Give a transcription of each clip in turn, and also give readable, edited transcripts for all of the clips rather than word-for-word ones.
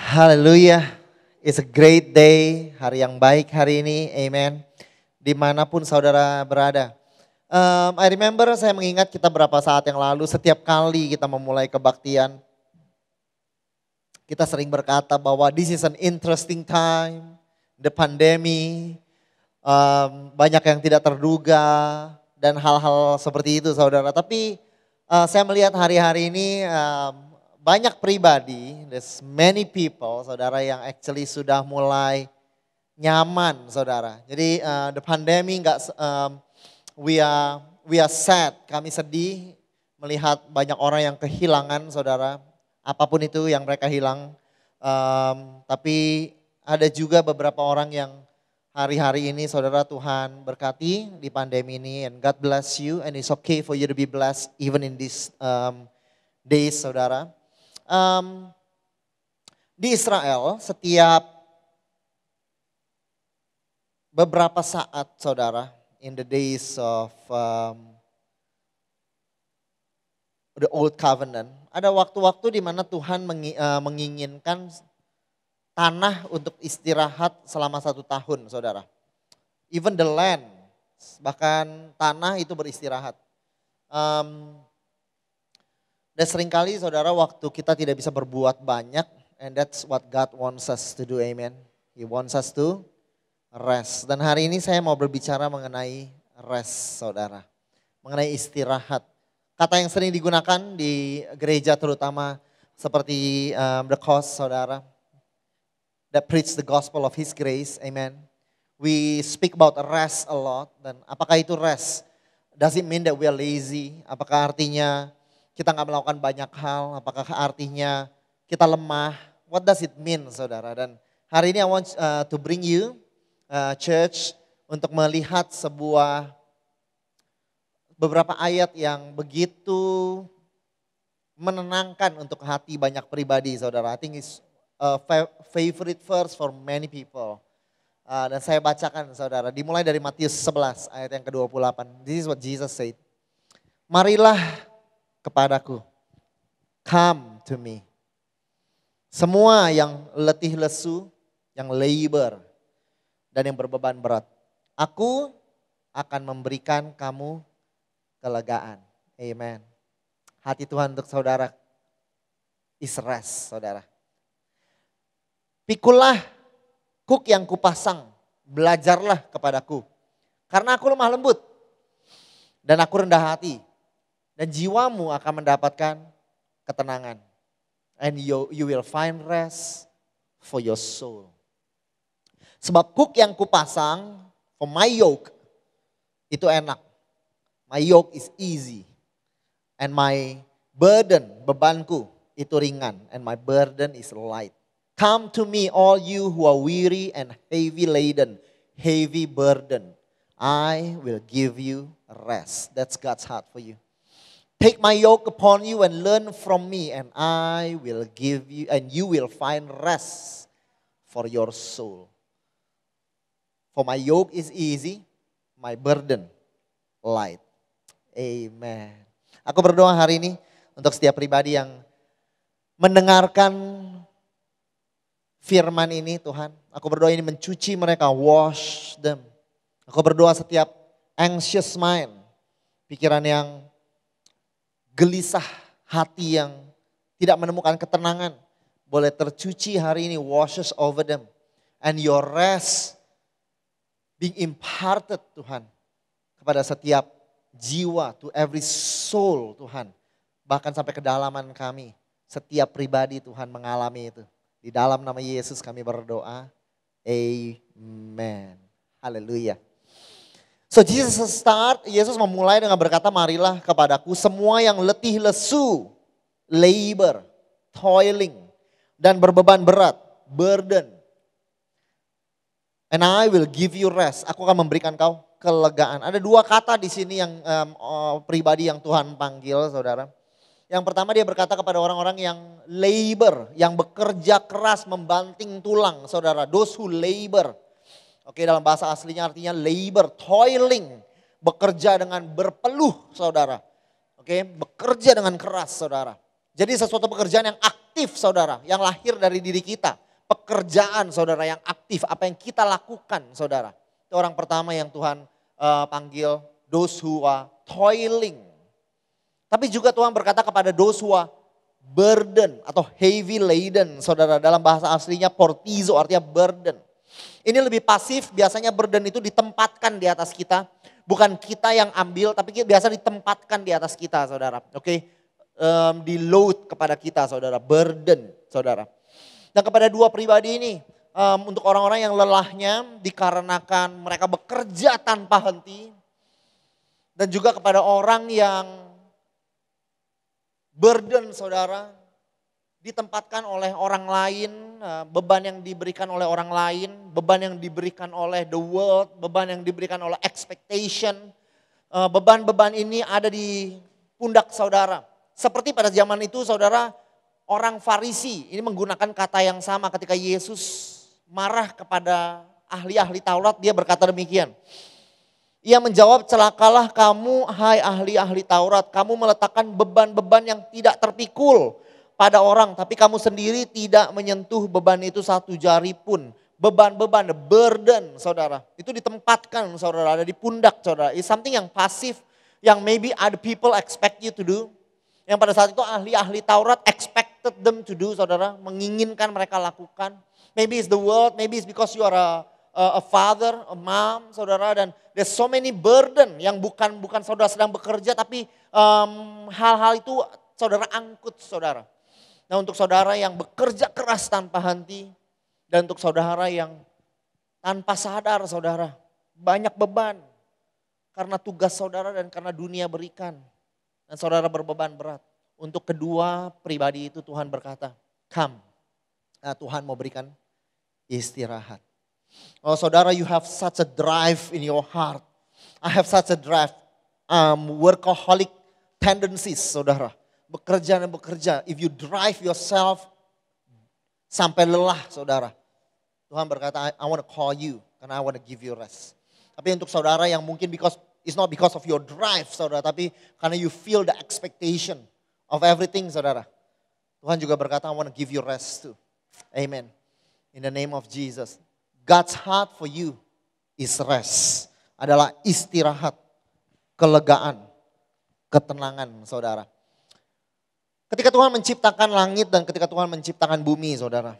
Haleluya, it's a great day, hari yang baik hari ini, amen. Dimanapun saudara berada. I remember saya mengingat kita berapa saat yang lalu, setiap kali kita memulai kebaktian, kita sering berkata bahwa this is an interesting time, the pandemic, banyak yang tidak terduga, dan hal-hal seperti itu saudara. Tapi saya melihat hari-hari ini banyak pribadi, there's many people saudara yang actually sudah mulai nyaman saudara. Jadi the pandemic we are sad, kami sedih melihat banyak orang yang kehilangan saudara. Apapun itu yang mereka hilang. Tapi ada juga beberapa orang yang hari-hari ini saudara Tuhan berkati di pandemi ini. And God bless you and it's okay for you to be blessed even in these days saudara. Di Israel setiap beberapa saat saudara, in the days of the old covenant, ada waktu-waktu di mana Tuhan menginginkan tanah untuk istirahat selama 1 tahun saudara. Even the land, bahkan tanah itu beristirahat. Dan seringkali saudara waktu kita tidak bisa berbuat banyak, and that's what God wants us to do, amen. He wants us to rest. Dan hari ini saya mau berbicara mengenai rest saudara, mengenai istirahat. Kata yang sering digunakan di gereja terutama seperti the cost saudara, that preach the gospel of His grace, amen. We speak about rest a lot, dan apakah itu rest? Does it mean that we are lazy? Apakah artinya kita nggak melakukan banyak hal? Apakah artinya kita lemah? What does it mean saudara? Dan hari ini I want to bring you church untuk melihat beberapa ayat yang begitu menenangkan untuk hati banyak pribadi saudara. I think it's a favorite verse for many people. Dan saya bacakan saudara, dimulai dari Matius 11 ayat yang ke-28. This is what Jesus said. Marilah kepadaku, come to me. Semua yang letih lesu, yang labor, dan yang berbeban berat. Aku akan memberikan kamu kelegaan. Amen. Hati Tuhan untuk saudara is rest saudara. Pikulah kuk yang kupasang, belajarlah kepadaku. Karena aku lemah lembut dan aku rendah hati. Dan jiwamu akan mendapatkan ketenangan. And you will find rest for your soul. Sebab kuk yang kupasang, for my yoke, itu enak. My yoke is easy. And my burden, bebanku, itu ringan. And my burden is light. Come to me all you who are weary and heavy laden, heavy burden. I will give you rest. That's God's heart for you. Take my yoke upon you and learn from me, and I will give you, and you will find rest for your soul. For my yoke is easy, my burden light. Amen. Aku berdoa hari ini untuk setiap pribadi yang mendengarkan firman ini Tuhan. Aku berdoa ini mencuci mereka, wash them. Aku berdoa setiap anxious mind, pikiran yang gelisah, hati yang tidak menemukan ketenangan, boleh tercuci hari ini, washes over them. And your rest being imparted Tuhan kepada setiap jiwa, to every soul Tuhan. Bahkan sampai kedalaman kami, setiap pribadi Tuhan mengalami itu. Di dalam nama Yesus kami berdoa, amen. Haleluya. So Yesus memulai dengan berkata, marilah kepadaku semua yang letih lesu, labor, toiling, dan berbeban berat, burden. And I will give you rest. Aku akan memberikan kau kelegaan. Ada 2 kata di sini yang pribadi yang Tuhan panggil saudara. Yang pertama dia berkata kepada orang-orang yang labor, yang bekerja keras membanting tulang saudara. Those who labor. Oke, dalam bahasa aslinya artinya labor, toiling, bekerja dengan berpeluh saudara. Oke, bekerja dengan keras saudara. Jadi sesuatu pekerjaan yang aktif aktif saudara, yang lahir dari diri kita. Pekerjaan saudara yang aktif, apa yang kita lakukan saudara. Itu orang pertama yang Tuhan panggil, those who are toiling. Tapi juga Tuhan berkata kepada those who are burden atau heavy laden saudara. Dalam bahasa aslinya portizo artinya burden. Ini lebih pasif, biasanya burden itu ditempatkan di atas kita. Bukan kita yang ambil, tapi biasa ditempatkan di atas kita saudara. Oke, di load kepada kita saudara, burden saudara. Dan kepada dua pribadi ini, untuk orang-orang yang lelahnya dikarenakan mereka bekerja tanpa henti. Dan juga kepada orang yang burden saudara, ditempatkan oleh orang lain, beban yang diberikan oleh orang lain, beban yang diberikan oleh the world, beban yang diberikan oleh expectation. Beban-beban ini ada di pundak saudara. Seperti pada zaman itu saudara, orang Farisi ini menggunakan kata yang sama ketika Yesus marah kepada ahli-ahli Taurat, dia berkata demikian. Ia menjawab, celakalah kamu hai ahli-ahli Taurat, kamu meletakkan beban-beban yang tidak terpikul pada orang, tapi kamu sendiri tidak menyentuh beban itu satu jari pun. Beban-beban, the burden saudara, itu ditempatkan saudara, ada di pundak saudara. It's something yang pasif, yang maybe other people expect you to do. Yang pada saat itu ahli-ahli Taurat expected them to do saudara, menginginkan mereka lakukan. Maybe it's the world, maybe it's because you are a father, a mom, saudara, dan there's so many burden yang bukan saudara sedang bekerja, tapi hal-hal itu saudara angkut saudara. Nah untuk saudara yang bekerja keras tanpa henti, dan untuk saudara yang tanpa sadar saudara, banyak beban karena tugas saudara dan karena dunia berikan. Dan saudara berbeban berat. Untuk kedua pribadi itu Tuhan berkata, come. Nah, Tuhan mau berikan istirahat. Oh saudara, you have such a drive in your heart. I have such a drive. Workaholic tendencies saudara. Bekerja dan bekerja. If you drive yourself sampai lelah saudara. Tuhan berkata, I want to call you. Karena I want to give you rest. Tapi untuk saudara yang mungkin it's not because of your drive saudara. Tapi karena you feel the expectation of everything saudara. Tuhan juga berkata, I want to give you rest too. Amen. In the name of Jesus. God's heart for you is rest. Adalah istirahat, kelegaan, ketenangan saudara. Ketika Tuhan menciptakan langit dan ketika Tuhan menciptakan bumi saudara.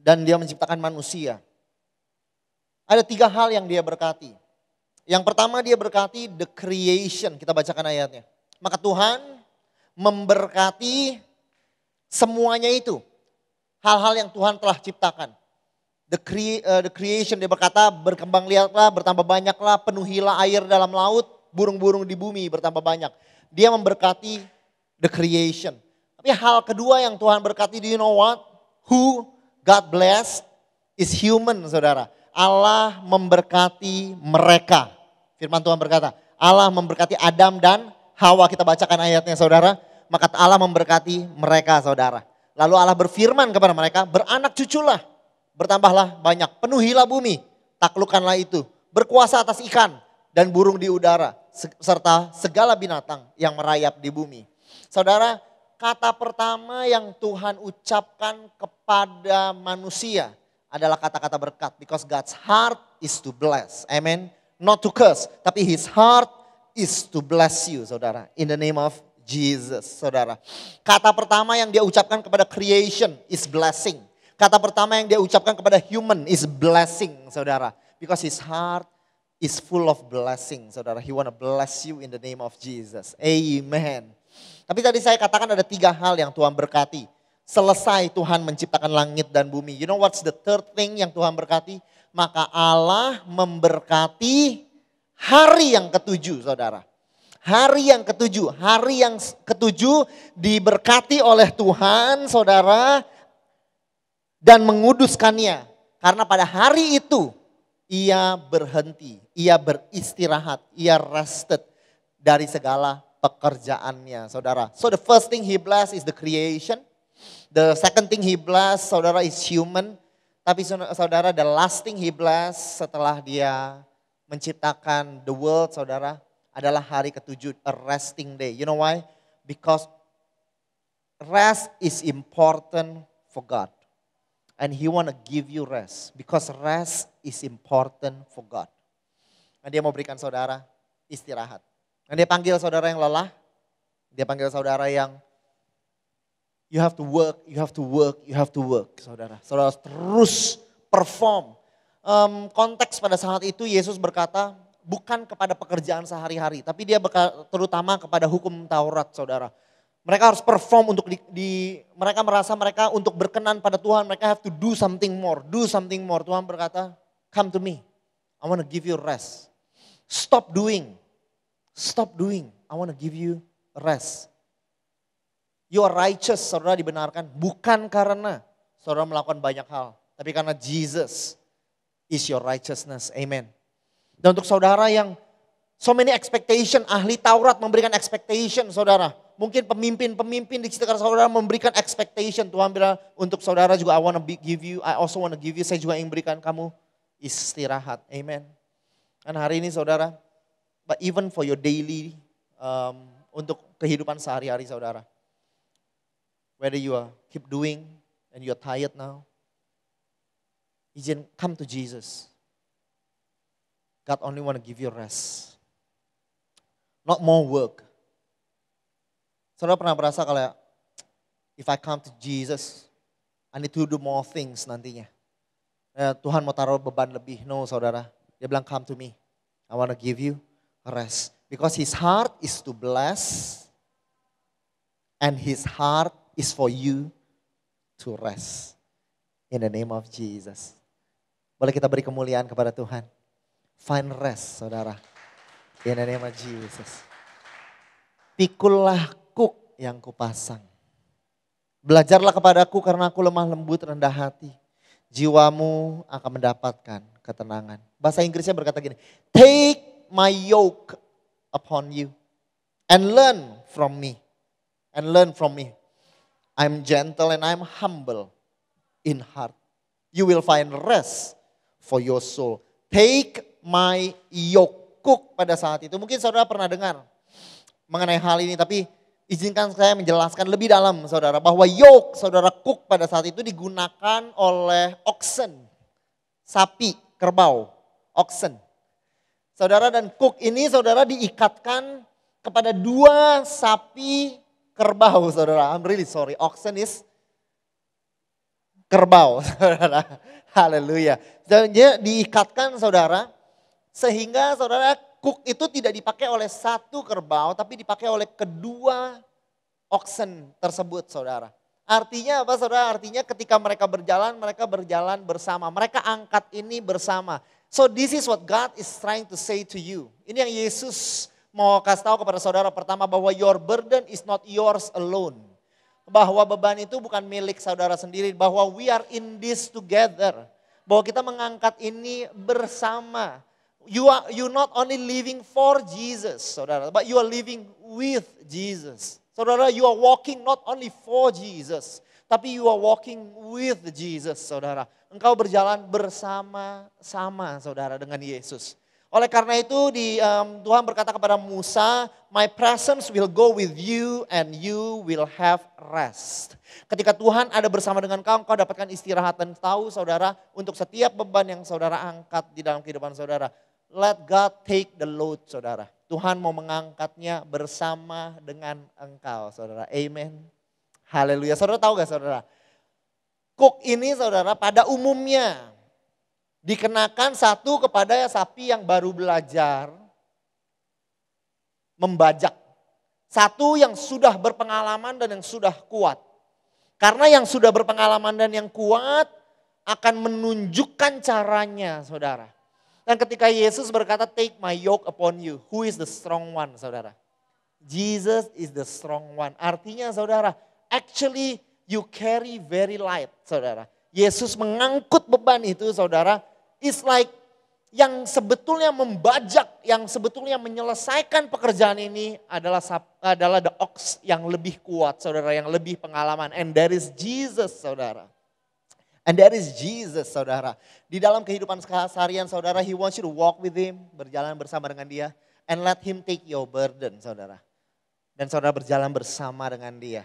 Dan dia menciptakan manusia. Ada 3 hal yang dia berkati. Yang pertama dia berkati the creation. Kita bacakan ayatnya. Maka Tuhan memberkati semuanya itu. Hal-hal yang Tuhan telah ciptakan. The creation dia berkata berkembang lihatlah, bertambah banyaklah, penuhilah air dalam laut, burung-burung di bumi bertambah banyak. Dia memberkati the creation. Tapi hal kedua yang Tuhan berkati, do you know what? Who God bless is human saudara. Allah memberkati mereka. Firman Tuhan berkata, Allah memberkati Adam dan Hawa. Kita bacakan ayatnya saudara. Maka Allah memberkati mereka saudara. Lalu Allah berfirman kepada mereka, beranak cuculah. Bertambahlah banyak, penuhilah bumi, taklukkanlah itu. Berkuasa atas ikan dan burung di udara. Serta segala binatang yang merayap di bumi. Saudara, kata pertama yang Tuhan ucapkan kepada manusia adalah kata-kata berkat. Because God's heart is to bless. Amen. Not to curse, tapi his heart is to bless you saudara. In the name of Jesus saudara. Kata pertama yang dia ucapkan kepada creation is blessing. Kata pertama yang dia ucapkan kepada human is blessing saudara. Because his heart is full of blessing saudara. He want to bless you in the name of Jesus. Amen. Tapi tadi saya katakan ada 3 hal yang Tuhan berkati. Selesai Tuhan menciptakan langit dan bumi. You know what's the third thing yang Tuhan berkati? Maka Allah memberkati hari yang ke-7 saudara. Hari yang ke-7 diberkati oleh Tuhan saudara. Dan menguduskannya. Karena pada hari itu ia berhenti, ia beristirahat, ia rested dari segala pekerjaannya saudara. So the first thing he bless is the creation. The second thing he bless saudara is human. Tapi saudara the last thing he bless setelah dia menciptakan the world saudara adalah hari ke-7, a resting day. You know why? Because rest is important for God. And He want to give you rest. Because rest is important for God. Dan Dia mau berikan saudara istirahat. Dan Dia panggil saudara yang lelah. Dia panggil saudara yang you have to work, you have to work, you have to work. Saudara terus perform. Konteks pada saat itu Yesus berkata bukan kepada pekerjaan sehari-hari. Tapi Dia terutama kepada hukum Taurat, saudara. Mereka harus perform untuk mereka merasa mereka untuk berkenan pada Tuhan. Mereka have to do something more, do something more. Tuhan berkata, come to me, I want to give you rest. Stop doing, I want to give you rest. You are righteous, saudara dibenarkan. Bukan karena saudara melakukan banyak hal. Tapi karena Jesus is your righteousness, amen. Dan untuk saudara yang so many expectation, ahli Taurat memberikan expectation saudara. Mungkin pemimpin di sekitar saudara memberikan expectation. Tuhan bilang untuk saudara juga I also want to give you, saya juga ingin berikan kamu istirahat. Amen. Dan hari ini saudara, but even for your daily, untuk kehidupan sehari-hari saudara. Whether you are keep doing and you are tired now, come to Jesus. God only want to give you rest. Not more work. Saudara pernah berasa kalau if I come to Jesus, I need to do more things nantinya. Tuhan mau taruh beban lebih. No saudara, Dia bilang come to me. I want to give you rest. Because His heart is to bless and His heart is for you to rest. In the name of Jesus. Boleh kita beri kemuliaan kepada Tuhan. Find rest saudara. In the name of Jesus. Pikullah kuk yang kupasang. Belajarlah kepadaku karena aku lemah lembut rendah hati. Jiwamu akan mendapatkan ketenangan. Bahasa Inggrisnya berkata gini. Take my yoke upon you. And learn from me. And learn from me. I'm gentle and I'm humble in heart. You will find rest for your soul. Take my yoke. Kuk pada saat itu. Mungkin saudara pernah dengar mengenai hal ini. Tapi izinkan saya menjelaskan lebih dalam saudara. Bahwa yoke saudara kuk pada saat itu digunakan oleh oxen. Sapi, kerbau, oxen. Saudara dan kuk ini saudara diikatkan kepada dua sapi kerbau saudara. I'm really sorry. Oxen is kerbau saudara. Haleluya. Dan dia diikatkan saudara. Sehingga saudara kuk itu tidak dipakai oleh satu kerbau tapi dipakai oleh kedua oxen tersebut saudara. Artinya apa saudara? Artinya ketika mereka berjalan bersama. Mereka angkat ini bersama. So this is what God is trying to say to you. Ini yang Yesus mau kasih tahu kepada saudara pertama bahwa your burden is not yours alone. Bahwa beban itu bukan milik saudara sendiri. Bahwa we are in this together. Bahwa kita mengangkat ini bersama. You not only living for Jesus, saudara, but you are living with Jesus. Saudara, you are walking not only for Jesus, tapi you are walking with Jesus, saudara. Engkau berjalan bersama-sama, saudara, dengan Yesus. Oleh karena itu Tuhan berkata kepada Musa, my presence will go with you and you will have rest. Ketika Tuhan ada bersama dengan kau dapatkan istirahat. Dan tahu saudara, untuk setiap beban yang saudara angkat di dalam kehidupan saudara, let God take the load saudara. Tuhan mau mengangkatnya bersama dengan engkau saudara. Amen. Haleluya. Saudara tahu gak saudara? Kuk ini saudara pada umumnya dikenakan satu kepada sapi yang baru belajar membajak. Satu yang sudah berpengalaman dan yang sudah kuat. Karena yang sudah berpengalaman dan yang kuat akan menunjukkan caranya saudara. Dan ketika Yesus berkata, take my yoke upon you. Who is the strong one, saudara? Jesus is the strong one. Artinya, saudara, actually you carry very light, saudara. Yesus mengangkut beban itu, saudara. It's like yang sebetulnya membajak, yang sebetulnya menyelesaikan pekerjaan ini adalah the ox yang lebih kuat, saudara, yang lebih pengalaman. And that is Jesus, saudara. And that is Jesus, saudara. Di dalam kehidupan seharian saudara, He wants you to walk with Him, berjalan bersama dengan Dia. And let Him take your burden, saudara. Dan saudara berjalan bersama dengan Dia.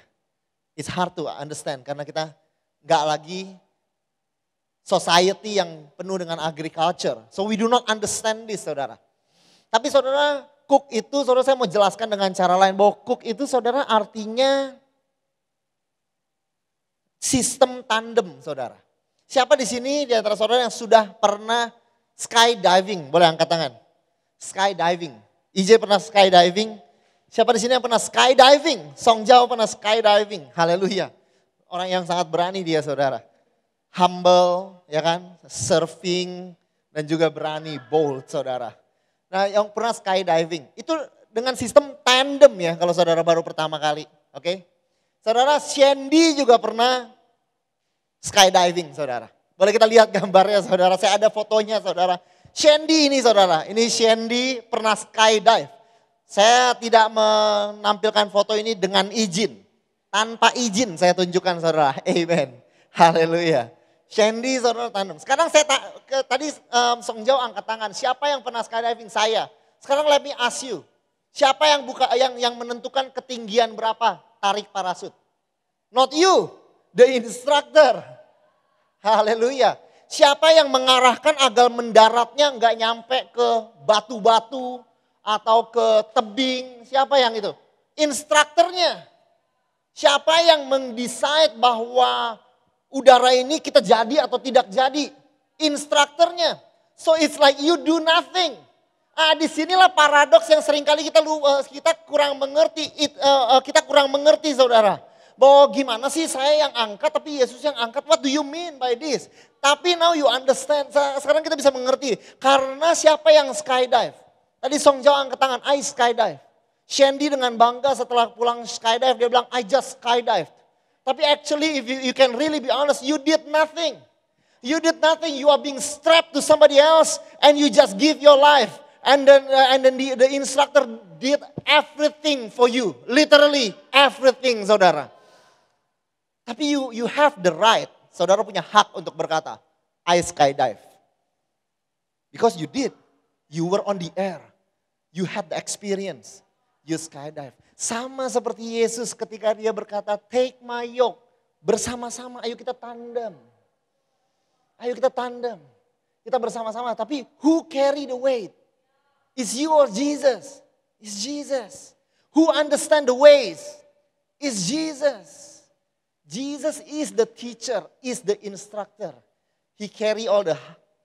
It's hard to understand karena kita nggak lagi society yang penuh dengan agriculture. So we do not understand this, saudara. Tapi saudara, cook itu, saudara, saya mau jelaskan dengan cara lain. Bahwa cook itu, saudara, artinya sistem tandem, saudara. Siapa di sini di antara saudara yang sudah pernah skydiving? Boleh angkat tangan. Skydiving. IJ pernah skydiving? Siapa di sini yang pernah skydiving? Song Jao pernah skydiving. Haleluya. Orang yang sangat berani dia, saudara. Humble, ya kan? Surfing, dan juga berani, bold, saudara. Nah, yang pernah skydiving, itu dengan sistem tandem ya, kalau saudara baru pertama kali. Oke? Saudara, Shandy juga pernah skydiving, saudara. Boleh kita lihat gambarnya, saudara. Saya ada fotonya, saudara. Shandy ini, saudara. Ini Shandy pernah skydive. Saya tidak menampilkan foto ini dengan izin. Tanpa izin saya tunjukkan, saudara. Amen. Haleluya. Shandy, saudara, tandem. Sekarang saya tadi Song Jao angkat tangan. Siapa yang pernah skydiving? Saya. Sekarang let me ask you. Siapa yang menentukan ketinggian berapa tarik parasut? Not you, the instructor. Haleluya. Siapa yang mengarahkan agar mendaratnya nggak nyampe ke batu-batu atau ke tebing? Siapa yang itu? Instrukturnya. Siapa yang mendesain bahwa udara ini kita jadi atau tidak jadi? Instrukturnya. So it's like you do nothing. Disinilah paradoks yang seringkali kita kurang mengerti. Kita kurang mengerti, saudara. Bahwa gimana sih saya yang angkat tapi Yesus yang angkat. What do you mean by this? Tapi now you understand. Sekarang kita bisa mengerti. Karena siapa yang skydive? Tadi Song Jao angkat tangan, I skydive. Shandy dengan bangga setelah pulang skydive dia bilang I just skydive. Tapi actually if you can really be honest, you did nothing. You did nothing, you are being strapped to somebody else and you just give your life. And then the instructor did everything for you. Literally everything, saudara. Tapi you have the right, saudara punya hak untuk berkata, I skydive. Because you did. You were on the air. You had the experience. You skydive. Sama seperti Yesus ketika dia berkata, take my yoke. Bersama-sama, ayo kita tandem. Ayo kita tandem. Kita bersama-sama, tapi who carry the weight? Is you or Jesus? Is Jesus. Who understand the ways? Is Jesus. Jesus is the teacher, is the instructor. He carry all the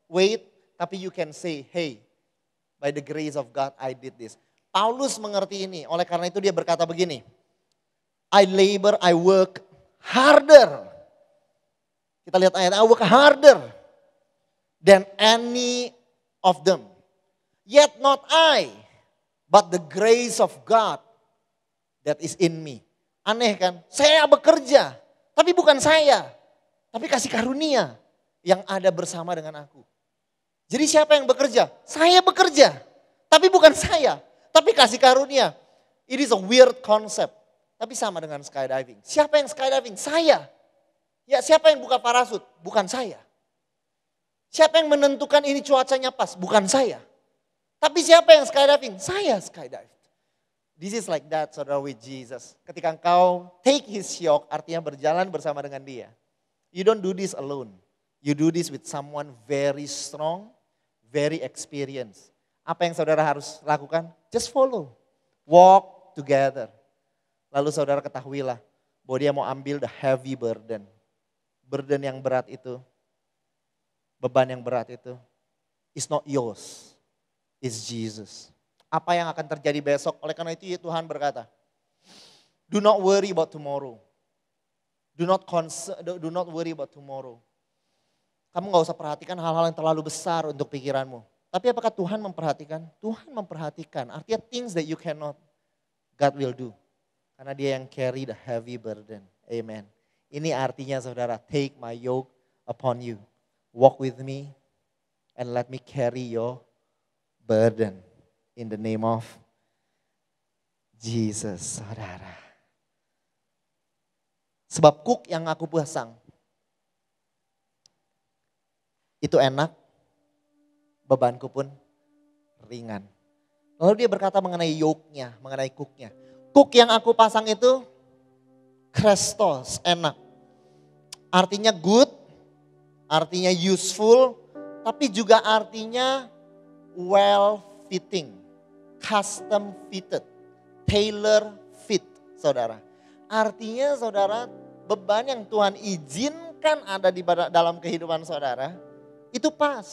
weight, tapi you can say, hey, by the grace of God I did this. Paulus mengerti ini, oleh karena itu dia berkata begini, I labor, I work harder. Kita lihat ayat, I work harder than any of them. Yet not I, but the grace of God that is in me. Aneh kan? Saya bekerja, tapi bukan saya. Tapi kasih karunia yang ada bersama dengan aku. Jadi siapa yang bekerja? Saya bekerja, tapi bukan saya. Tapi kasih karunia. It is a weird concept. Tapi sama dengan skydiving. Siapa yang skydiving? Saya. Ya siapa yang buka parasut? Bukan saya. Siapa yang menentukan ini cuacanya pas? Bukan saya. Tapi siapa yang skydiving? Saya skydive. This is like that, saudara, with Jesus. Ketika engkau take his yoke, artinya berjalan bersama dengan dia. You don't do this alone. You do this with someone very strong, very experienced. Apa yang saudara harus lakukan? Just follow. Walk together. Lalu saudara ketahuilah bahwa dia mau ambil the heavy burden. Burden yang berat itu, beban yang berat itu, is not yours, is Jesus. Apa yang akan terjadi besok? Oleh karena itu Tuhan berkata, do not worry about tomorrow. Do not worry about tomorrow. Kamu gak usah perhatikan hal-hal yang terlalu besar untuk pikiranmu. Tapi apakah Tuhan memperhatikan? Tuhan memperhatikan. Artinya things that you cannot, God will do. Karena dia yang carry the heavy burden. Amen. Ini artinya saudara, take my yoke upon you. Walk with me and let me carry your burden. In the name of Jesus, saudara. Sebab kuk yang aku pasang, itu enak, bebanku pun ringan. Lalu dia berkata mengenai yoke-nya, mengenai kuknya. Kuk yang aku pasang itu Krestos, enak. Artinya good, artinya useful, tapi juga artinya well fitting, custom fitted, tailor fit, saudara. Artinya saudara, beban yang Tuhan izinkan ada di dalam kehidupan saudara, itu pas.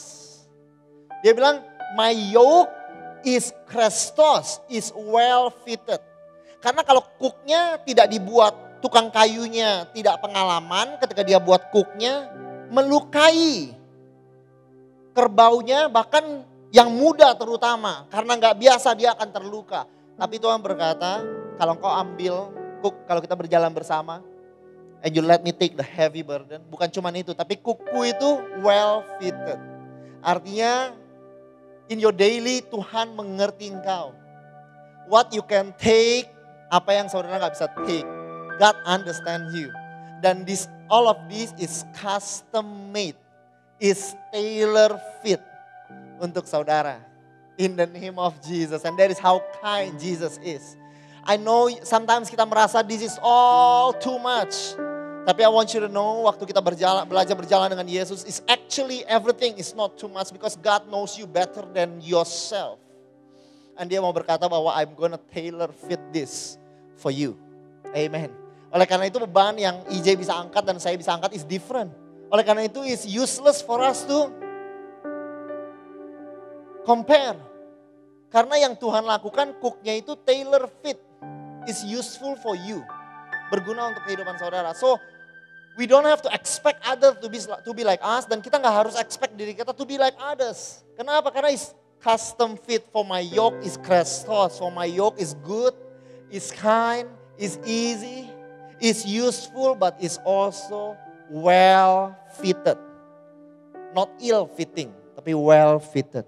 Dia bilang, my yoke is Krestos, is well fitted. Karena kalau cooknya tidak dibuat, tukang kayunya tidak pengalaman ketika dia buat cooknya, melukai kerbaunya, bahkan yang muda terutama. Karena gak biasa dia akan terluka. Tapi Tuhan berkata, kalau engkau ambil cook, kalau kita berjalan bersama, and you let me take the heavy burden. Bukan cuma itu, tapi cookku itu well fitted. Artinya in your daily Tuhan mengerti engkau. What you can take, apa yang saudara gak bisa take. God understand you. Dan all of this is custom made. Is tailor fit untuk saudara. In the name of Jesus. And that is how kind Jesus is. I know sometimes kita merasa this is all too much. Tapi I want you to know waktu kita belajar berjalan dengan Yesus is actually everything is not too much because God knows you better than yourself. And dia mau berkata bahwa I'm gonna tailor fit this for you. Amen. Oleh karena itu beban yang IJ bisa angkat dan saya bisa angkat is different. Oleh karena itu is useless for us to compare. Karena yang Tuhan lakukan cooknya itu tailor fit. Is useful for you. Berguna untuk kehidupan saudara. So we don't have to expect others to be like us. Dan kita gak harus expect diri kita to be like others. Kenapa? Karena is custom fit. For my yoke is Krestos. For my yoke is good. Is kind. Is easy. Is useful but is also well fitted. Not ill fitting, tapi well fitted.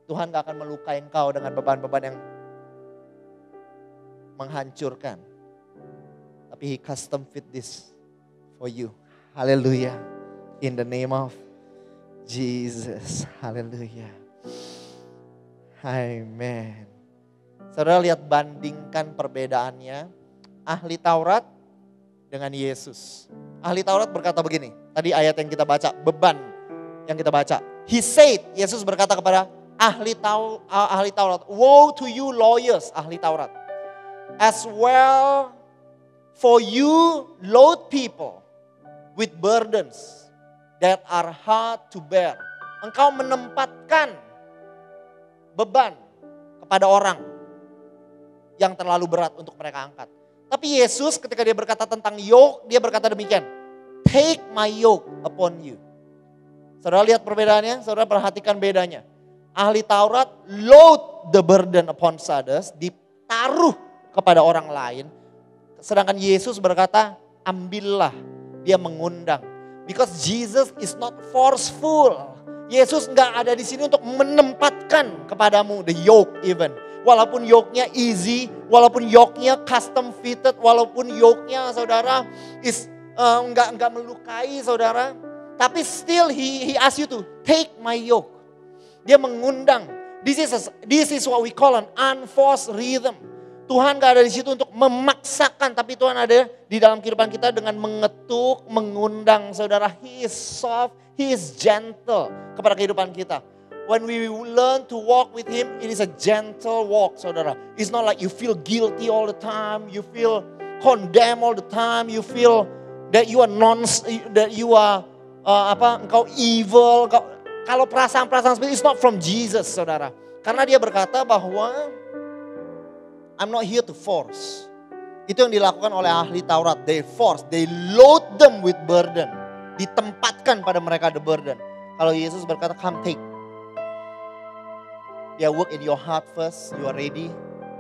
Tuhan gak akan melukai engkau dengan beban-beban yang menghancurkan. Tapi He custom fit this for you. Hallelujah. In the name of Jesus. Hallelujah. Amen. Saudara lihat, bandingkan perbedaannya ahli Taurat dengan Yesus. Ahli Taurat berkata begini, tadi ayat yang kita baca, beban yang kita baca. He said, Yesus berkata kepada ahli Taurat, woe to you lawyers, ahli Taurat. As well for you load people with burdens that are hard to bear. Engkau menempatkan beban kepada orang yang terlalu berat untuk mereka angkat. Tapi Yesus ketika dia berkata tentang yoke, dia berkata demikian. Take my yoke upon you. Saudara lihat perbedaannya, saudara perhatikan bedanya. Ahli Taurat load the burden upon others, ditaruh kepada orang lain. Sedangkan Yesus berkata, ambillah, dia mengundang. Because Jesus is not forceful. Yesus gak ada di sini untuk menempatkan kepadamu the yoke even. Walaupun yoke-nya easy, walaupun yoke-nya custom fitted, walaupun yoke-nya saudara is enggak melukai saudara, tapi still he ask you to take my yoke. Dia mengundang. This is what we call an unforced rhythm. Tuhan gak ada di situ untuk memaksakan, tapi Tuhan ada di dalam kehidupan kita dengan mengetuk, mengundang saudara. He is soft, He is gentle kepada kehidupan kita. When we learn to walk with Him, it is a gentle walk, saudara. It's not like you feel guilty all the time, you feel condemned all the time, you feel that you are engkau evil. Kalau perasaan-perasaan seperti itu, it's not from Jesus, saudara. Karena dia berkata bahwa I'm not here to force. Itu yang dilakukan oleh ahli Taurat. They force, they load them with burden. Ditempatkan pada mereka the burden. Kalau Yesus berkata, come take. Dia work in your heart first, you are ready.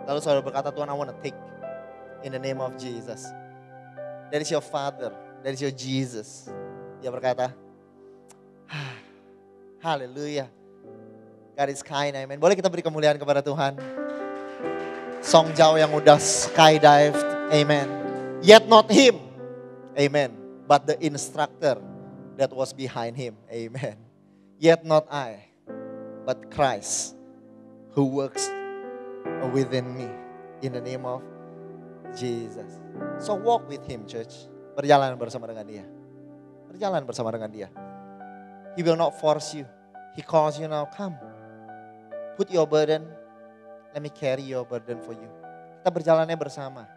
Lalu saudara berkata, Tuhan I want to take. In the name of Jesus. That is your Father, that is your Jesus. Dia berkata, haleluya. God is kind, amen. Boleh kita beri kemuliaan kepada Tuhan. Song Jao yang udah skydive, amen. Yet not him, amen. But the instructor that was behind him, amen. Yet not I, but Christ who works within me. In the name of Jesus. So walk with him, church. Berjalan bersama dengan dia. Berjalan bersama dengan dia. He will not force you. He calls you now, come. Put your burden. Let me carry your burden for you. Kita berjalannya bersama.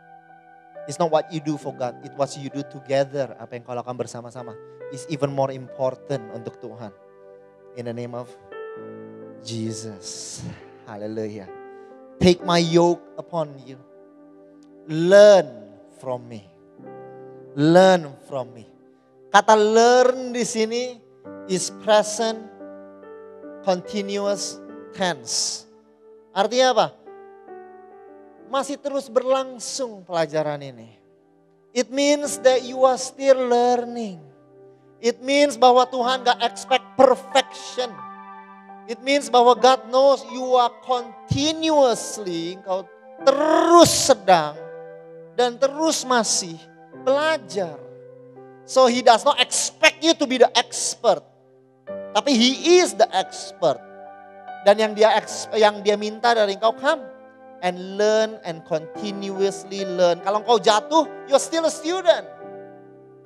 It's not what you do for God. It's what you do together. Apa yang kau lakukan bersama-sama. Is even more important untuk Tuhan. In the name of Jesus. Hallelujah. Take my yoke upon you. Learn from me. Learn from me. Kata learn di sini is present continuous tense. Artinya apa? Masih terus berlangsung pelajaran ini. It means that you are still learning. It means bahwa Tuhan gak expect perfection. It means bahwa God knows you are continuously, engkau terus sedang dan terus masih belajar. So he does not expect you to be the expert. Tapi he is the expert. Dan yang dia minta dari engkau, come and learn and continuously learn. Kalau engkau jatuh, you're still a student.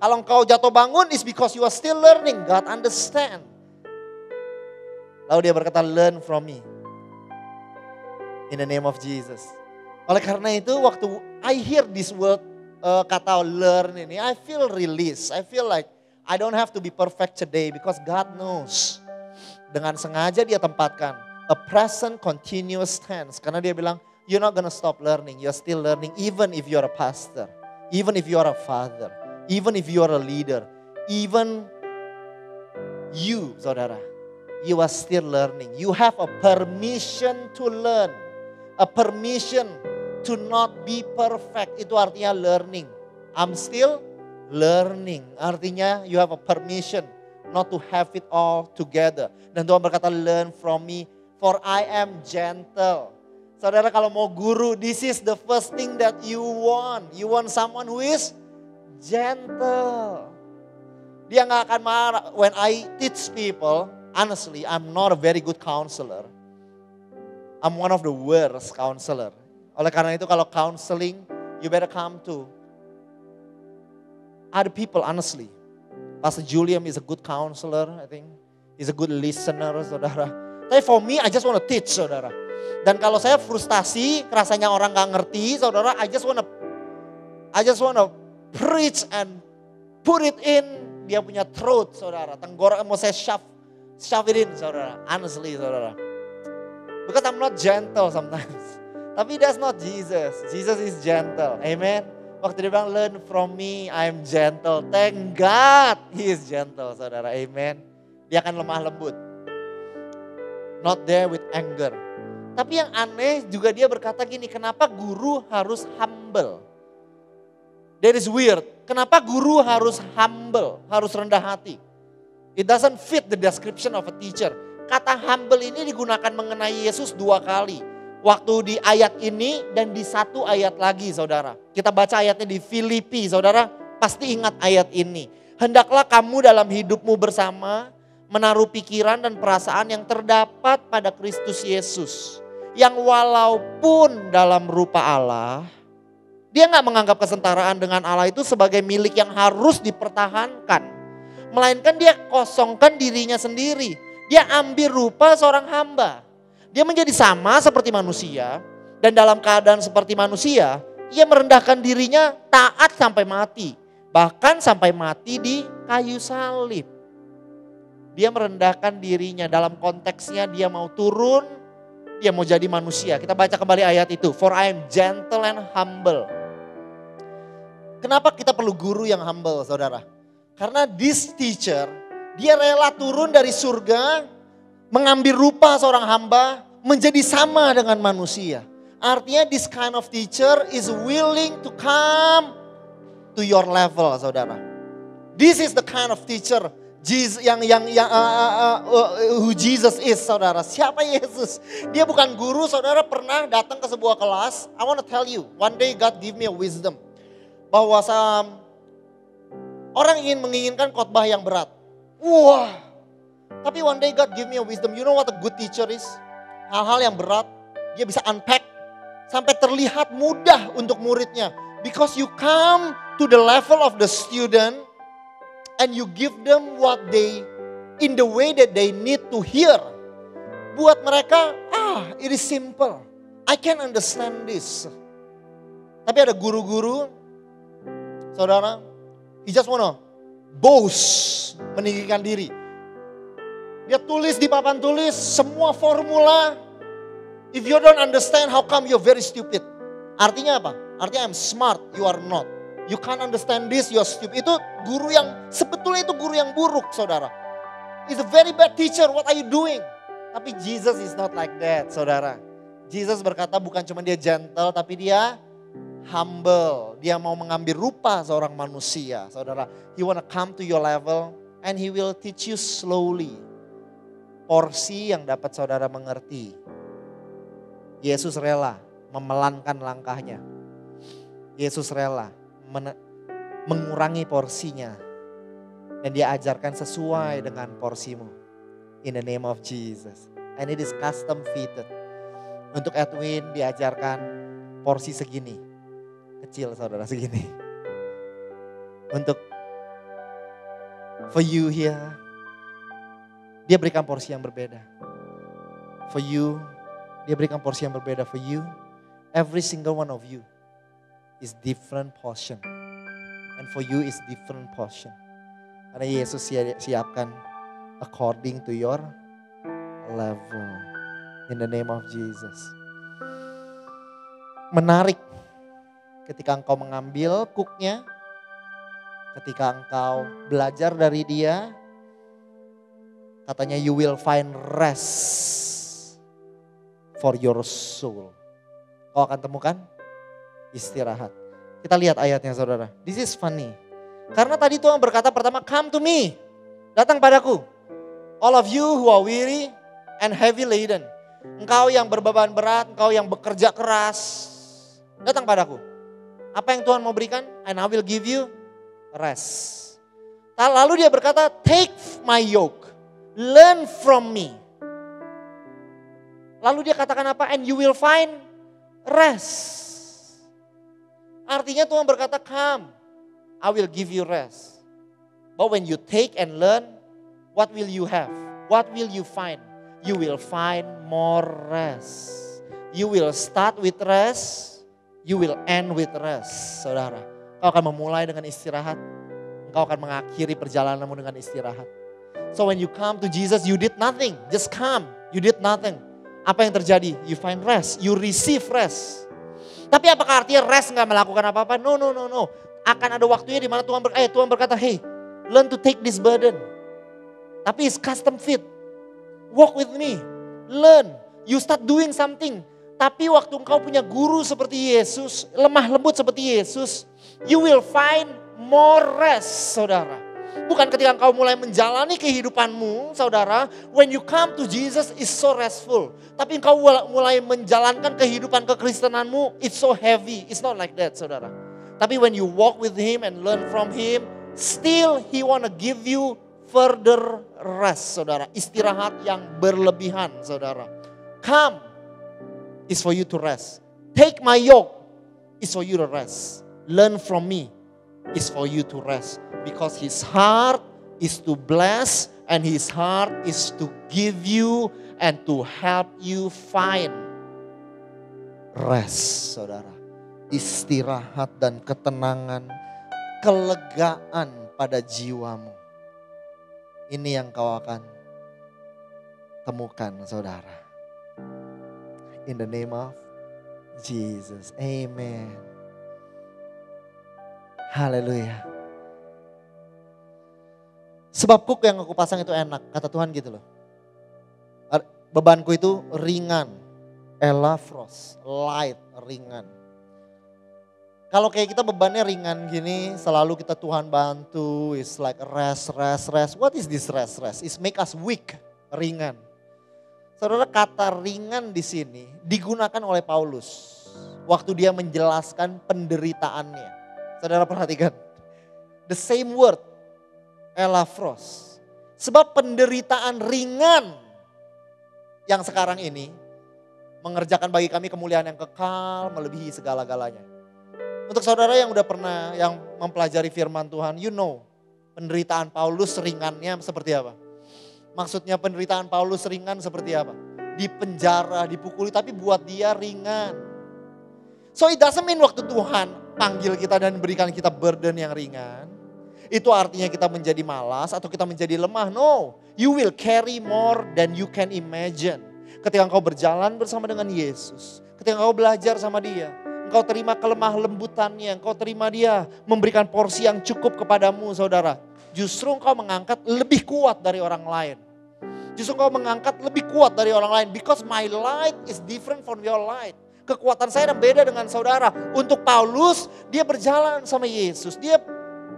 Kalau engkau jatuh bangun, is because you are still learning. God understand. Lalu dia berkata, learn from me. In the name of Jesus. Oleh karena itu, waktu I hear this word, kata learn ini, I feel released. I feel like I don't have to be perfect today because God knows. Dengan sengaja dia tempatkan a present continuous tense. Karena dia bilang, you're not gonna stop learning. You're still learning even if you're a pastor. Even if you're a father. Even if you're a leader. Even you, saudara. You are still learning. You have a permission to learn. A permission to not be perfect. Itu artinya learning. I'm still learning. Artinya you have a permission not to have it all together. Dan Tuhan berkata, learn from me for I am gentle. Saudara, kalau mau guru, this is the first thing that you want. You want someone who is gentle. Dia gak akan marah. When I teach people, honestly, I'm not a very good counselor. I'm one of the worst counselor. Oleh karena itu kalau counseling, you better come to other people, honestly. Pastor Julian is a good counselor, I think. He's a good listener, saudara. Tapi for me, I just want to teach, saudara. Dan kalau saya frustasi, rasanya orang gak ngerti, saudara, I just want to preach and put it in dia punya throat, saudara. Tenggorok mau saya shove it in, saudara. Honestly, saudara. Because I'm not gentle sometimes. Tapi that's not Jesus. Jesus is gentle. Amen. Waktu dia bilang, learn from me, I'm gentle. Thank God he is gentle, saudara. Amen. Dia akan lemah lembut. Not there with anger. Tapi yang aneh juga dia berkata gini, kenapa guru harus humble? That is weird. Kenapa guru harus humble, harus rendah hati? It doesn't fit the description of a teacher. Kata humble ini digunakan mengenai Yesus 2 kali. Waktu di ayat ini dan di satu ayat lagi, saudara. Kita baca ayatnya di Filipi, saudara. Pasti ingat ayat ini. Hendaklah kamu dalam hidupmu bersama menaruh pikiran dan perasaan yang terdapat pada Kristus Yesus. Yang walaupun dalam rupa Allah, dia gak menganggap kesetaraan dengan Allah itu sebagai milik yang harus dipertahankan. Melainkan dia kosongkan dirinya sendiri. Dia ambil rupa seorang hamba. Dia menjadi sama seperti manusia. Dan dalam keadaan seperti manusia, ia merendahkan dirinya taat sampai mati. Bahkan sampai mati di kayu salib. Dia merendahkan dirinya, dalam konteksnya dia mau turun, dia mau jadi manusia. Kita baca kembali ayat itu. For I am gentle and humble. Kenapa kita perlu guru yang humble, saudara? Karena this teacher, dia rela turun dari surga, mengambil rupa seorang hamba, menjadi sama dengan manusia. Artinya this kind of teacher is willing to come to your level, saudara. This is the kind of teacher who Jesus is, saudara. Siapa Yesus? Dia bukan guru, saudara pernah datang ke sebuah kelas. I want to tell you, one day God give me a wisdom. Bahwa orang menginginkan khotbah yang berat. Wah, tapi one day God give me a wisdom. You know what a good teacher is? Hal-hal yang berat, dia bisa unpack sampai terlihat mudah untuk muridnya. Because you come to the level of the student and you give them what they, in the way that they need to hear. Buat mereka, it is simple. I can understand this. Tapi ada guru-guru, saudara, he just wanna boast, meninggikan diri. Dia tulis di papan tulis semua formula. If you don't understand, how come you're very stupid? Artinya apa? Artinya I'm smart, you are not. You can't understand this, you are stupid. Itu guru yang, sebetulnya itu guru yang buruk, saudara. It's a very bad teacher, what are you doing? Tapi Jesus is not like that, saudara. Jesus berkata bukan cuma dia gentle, tapi dia humble. Dia mau mengambil rupa seorang manusia, saudara. He wanna come to your level and he will teach you slowly. Porsi yang dapat saudara mengerti. Yesus rela memelankan langkahnya. Yesus rela mengurangi porsinya. Dan dia ajarkan sesuai dengan porsimu. In the name of Jesus. And it is custom fitted. Untuk Edwin diajarkan porsi segini. Kecil saudara, segini. Untuk for you here. Dia berikan porsi yang berbeda. For you, dia berikan porsi yang berbeda. For you, every single one of you is different portion. And for you is different portion. Karena Yesus siapkan according to your level. In the name of Jesus. Menarik ketika engkau mengambil cooknya, ketika engkau belajar dari dia, katanya you will find rest for your soul. Kau akan temukan istirahat. Kita lihat ayatnya saudara. This is funny. Karena tadi Tuhan berkata pertama, come to me. Datang padaku. All of you who are weary and heavy laden. Engkau yang berbeban berat, engkau yang bekerja keras. Datang padaku. Apa yang Tuhan mau berikan? And I will give you rest. Lalu dia berkata, take my yoke. Learn from me. Lalu dia katakan apa? And you will find rest. Artinya Tuhan berkata, come, I will give you rest. But when you take and learn, what will you have? What will you find? You will find more rest. You will start with rest, you will end with rest. Saudara, kau akan memulai dengan istirahat, engkau akan mengakhiri perjalananmu dengan istirahat. So when you come to Jesus, you did nothing. Just come, you did nothing. Apa yang terjadi? You find rest, you receive rest. Tapi apakah artinya rest gak melakukan apa-apa? No. Akan ada waktunya di mana Tuhan berkata, hey, learn to take this burden. Tapi it's custom fit. Walk with me, learn, you start doing something. Tapi waktu engkau punya guru seperti Yesus, lemah lembut seperti Yesus, you will find more rest, saudara. Bukan ketika engkau mulai menjalani kehidupanmu, saudara, when you come to Jesus is so restful. Tapi engkau mulai menjalankan kehidupan kekristenanmu, it's so heavy. It's not like that, saudara. Tapi when you walk with Him and learn from Him, still He wanna give you further rest, saudara. Istirahat yang berlebihan, saudara. Come is for you to rest. Take my yoke is for you to rest. Learn from me is for you to rest. Because His heart is to bless and His heart is to give you and to help you find rest, saudara. Istirahat dan ketenangan, kelegaan pada jiwamu. Ini yang kau akan temukan, saudara. In the name of Jesus. Amen. Haleluya. Sebab kuk yang aku pasang itu enak. Kata Tuhan gitu loh. Bebanku itu ringan. Elafros. Light, ringan. Kalau kayak kita bebannya ringan gini, selalu kita Tuhan bantu, it's like rest. What is this rest? It's make us weak, ringan. Saudara, kata ringan di sini digunakan oleh Paulus waktu dia menjelaskan penderitaannya. Saudara perhatikan, the same word, elafros. Sebab penderitaan ringan yang sekarang ini mengerjakan bagi kami kemuliaan yang kekal melebihi segala-galanya. Untuk saudara yang udah pernah yang mempelajari firman Tuhan, you know penderitaan Paulus ringannya seperti apa. Maksudnya penderitaan Paulus ringan seperti apa? Di penjara, dipukuli, tapi buat dia ringan. So it doesn't mean waktu Tuhan panggil kita dan berikan kita burden yang ringan, itu artinya kita menjadi malas atau kita menjadi lemah. No, you will carry more than you can imagine. Ketika engkau berjalan bersama dengan Yesus, ketika engkau belajar sama dia, engkau terima kelemah lembutannya, engkau terima dia memberikan porsi yang cukup kepadamu saudara. Justru engkau mengangkat lebih kuat dari orang lain. Justru engkau mengangkat lebih kuat dari orang lain. Because my light is different from your light. Kekuatan saya beda dengan saudara. Untuk Paulus, dia berjalan sama Yesus. Dia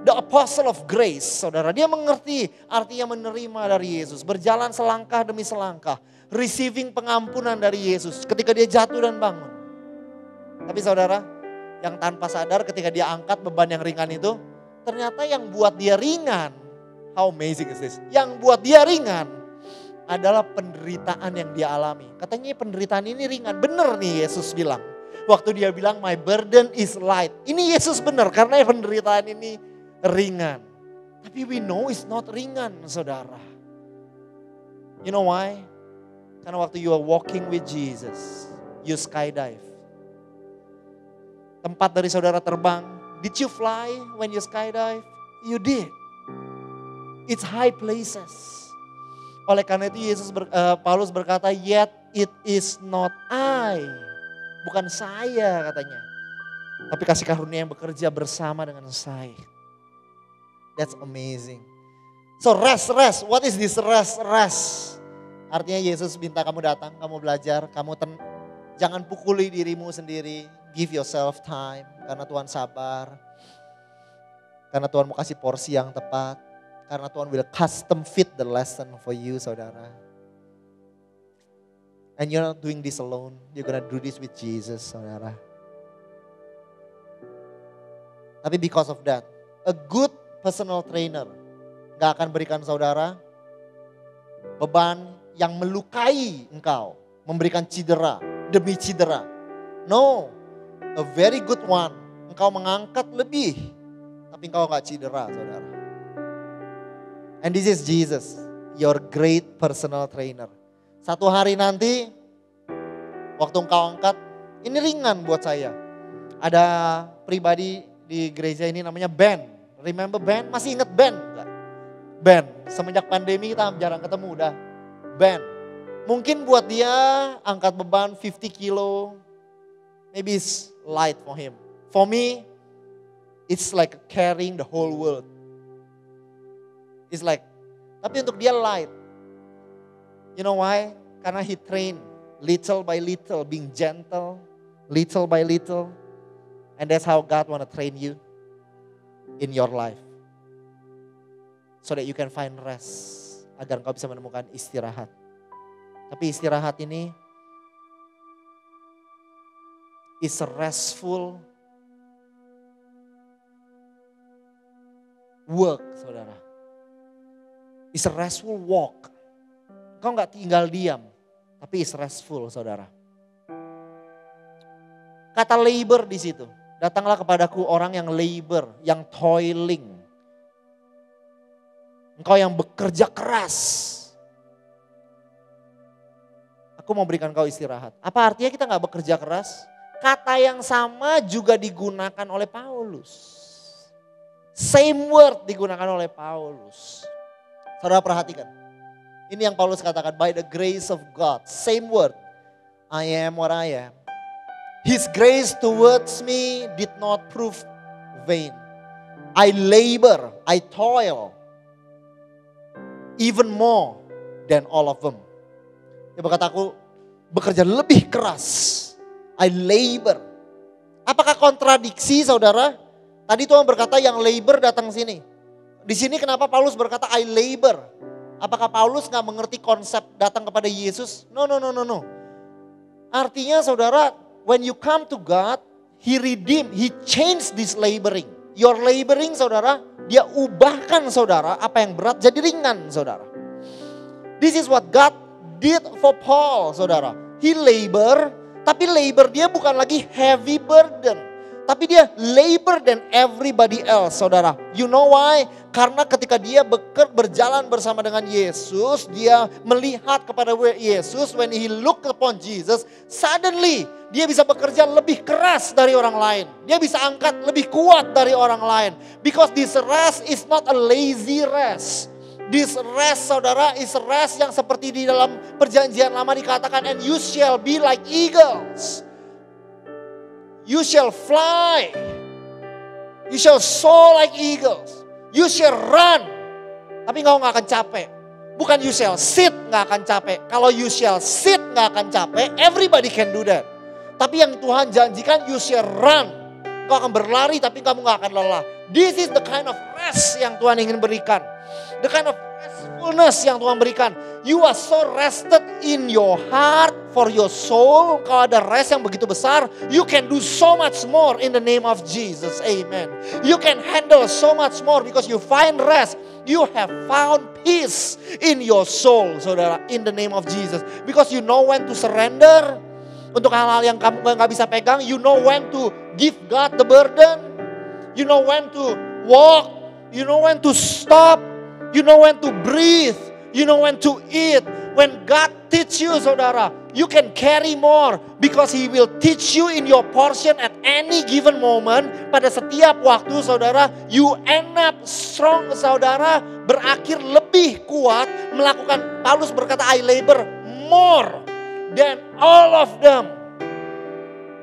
the apostle of grace saudara. Dia mengerti artinya menerima dari Yesus. Berjalan selangkah demi selangkah. Receiving pengampunan dari Yesus ketika dia jatuh dan bangun. Tapi saudara, yang tanpa sadar ketika dia angkat beban yang ringan itu, ternyata yang buat dia ringan, how amazing is this? Yang buat dia ringan adalah penderitaan yang dia alami. Katanya penderitaan ini ringan, bener nih Yesus bilang. Waktu dia bilang my burden is light. Ini Yesus bener karena penderitaan ini ringan. Tapi we know it's not ringan saudara. You know why? Karena waktu you are walking with Jesus, you skydive. Tempat dari saudara terbang. Did you fly when you skydive? You did. It's high places. Oleh karena itu Paulus berkata, yet it is not I. Bukan saya katanya. Tapi kasih karunia yang bekerja bersama dengan saya. That's amazing. So rest. What is this rest? Artinya Yesus minta kamu datang, kamu belajar, jangan pukuli dirimu sendiri. Give yourself time karena Tuhan sabar. Karena Tuhan mau kasih porsi yang tepat. Karena Tuhan will custom fit the lesson for you saudara. And you're not doing this alone. You're gonna do this with Jesus saudara. Tapi because of that, a good personal trainer gak akan berikan saudara beban yang melukai engkau. Memberikan cedera demi cedera. No. A very good one. Engkau mengangkat lebih. Tapi engkau gak cedera saudara. And this is Jesus. Your great personal trainer. Satu hari nanti. Waktu engkau angkat. Ini ringan buat saya. Ada pribadi di gereja ini namanya Ben. Remember Ben? Masih ingat Ben? Ben. Semenjak pandemi kita jarang ketemu udah. Ben. Mungkin buat dia angkat beban 50 kilo. Maybe it's light for him. For me, it's like carrying the whole world. It's like, tapi untuk dia light. You know why? Karena he trained little by little, being gentle, little by little. And that's how God want to train you in your life. So that you can find rest. Agar engkau bisa menemukan istirahat. Tapi istirahat ini is a restful work, saudara. It's a restful walk. Kau gak tinggal diam, tapi it's restful, saudara. Kata labor di situ. Datanglah kepadaku orang yang labor, yang toiling. Engkau yang bekerja keras. Aku mau berikan kau istirahat. Apa artinya kita gak bekerja keras? Kata yang sama juga digunakan oleh Paulus. Same word digunakan oleh Paulus. Saudara perhatikan. Ini yang Paulus katakan, by the grace of God. Same word. I am what I am. His grace towards me did not prove vain. I labor, I toil. Even more than all of them. Dia berkata, aku bekerja lebih keras. I labor. Apakah kontradiksi saudara? Tadi Tuhan berkata yang labor datang sini. Di sini kenapa Paulus berkata I labor? Apakah Paulus gak mengerti konsep datang kepada Yesus? No. Artinya saudara, when you come to God, He redeem, He changed this laboring. Your laboring saudara, Dia ubahkan saudara apa yang berat jadi ringan saudara. This is what God did for Paul saudara. He labor. Tapi labor dia bukan lagi heavy burden. Tapi dia labor than everybody else, saudara. You know why? Karena ketika dia berjalan bersama dengan Yesus, dia melihat kepada Yesus, when he look upon Jesus, suddenly dia bisa bekerja lebih keras dari orang lain. Dia bisa angkat lebih kuat dari orang lain. Because this rest is not a lazy rest. This rest, saudara, is rest yang seperti di dalam perjanjian lama dikatakan, and you shall be like eagles. You shall fly. You shall soar like eagles. You shall run. Tapi engkau gak akan capek. Bukan you shall sit gak akan capek. Kalau you shall sit gak akan capek, everybody can do that. Tapi yang Tuhan janjikan, you shall run. Engkau akan berlari tapi kamu gak akan lelah. This is the kind of rest yang Tuhan ingin berikan. The kind of restfulness yang Tuhan berikan. You are so rested in your heart for your soul. Kalau ada rest yang begitu besar, you can do so much more in the name of Jesus. Amen. You can handle so much more because you find rest. You have found peace in your soul, saudara, in the name of Jesus. Because you know when to surrender. Untuk hal-hal yang kamu gak bisa pegang, you know when to give God the burden. You know when to walk. You know when to stop. You know when to breathe. You know when to eat. When God teach you, saudara, you can carry more. Because He will teach you in your portion at any given moment. Pada setiap waktu, saudara, you end up strong, saudara. Berakhir lebih kuat. Melakukan, Paulus berkata, I labor more than all of them.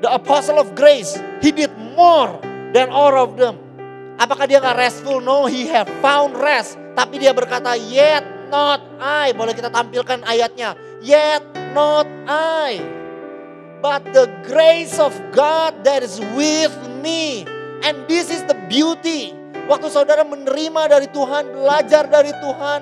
The apostle of grace, he did more than all of them. Apakah dia gak restful? No, he have found rest. Tapi dia berkata, yet not I. Boleh kita tampilkan ayatnya. Yet not I. But the grace of God that is with me. And this is the beauty. Waktu saudara menerima dari Tuhan, belajar dari Tuhan.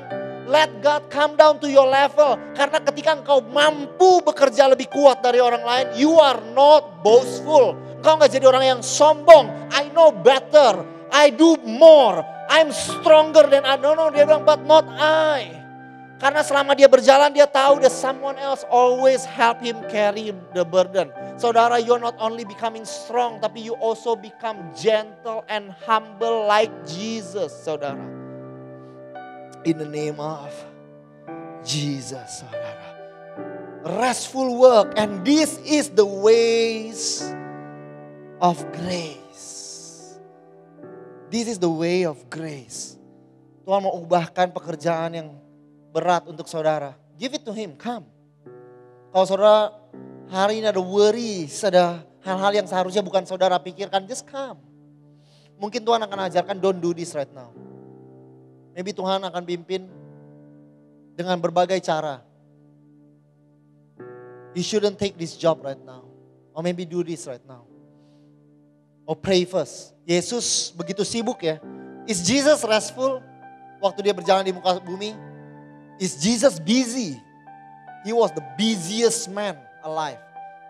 Let God come down to your level. Karena ketika engkau mampu bekerja lebih kuat dari orang lain, you are not boastful. Engkau gak jadi orang yang sombong. I know better. I do more. I'm stronger than I. No, dia bilang, but not I. Karena selama dia berjalan, dia tahu that someone else always help him carry the burden. Saudara, you're not only becoming strong, tapi you also become gentle and humble like Jesus, saudara. In the name of Jesus, saudara. Restful work, and this is the ways of grace. This is the way of grace. Tuhan mau ubahkan pekerjaan yang berat untuk saudara. Give it to Him, come. Kalau saudara hari ini ada worries, ada hal-hal yang seharusnya bukan saudara pikirkan, just come. Mungkin Tuhan akan ajarkan, don't do this right now. Maybe Tuhan akan pimpin dengan berbagai cara. You shouldn't take this job right now. Or maybe do this right now. Or pray first. Yesus begitu sibuk ya. Is Jesus restful waktu dia berjalan di muka bumi? Is Jesus busy? He was the busiest man alive.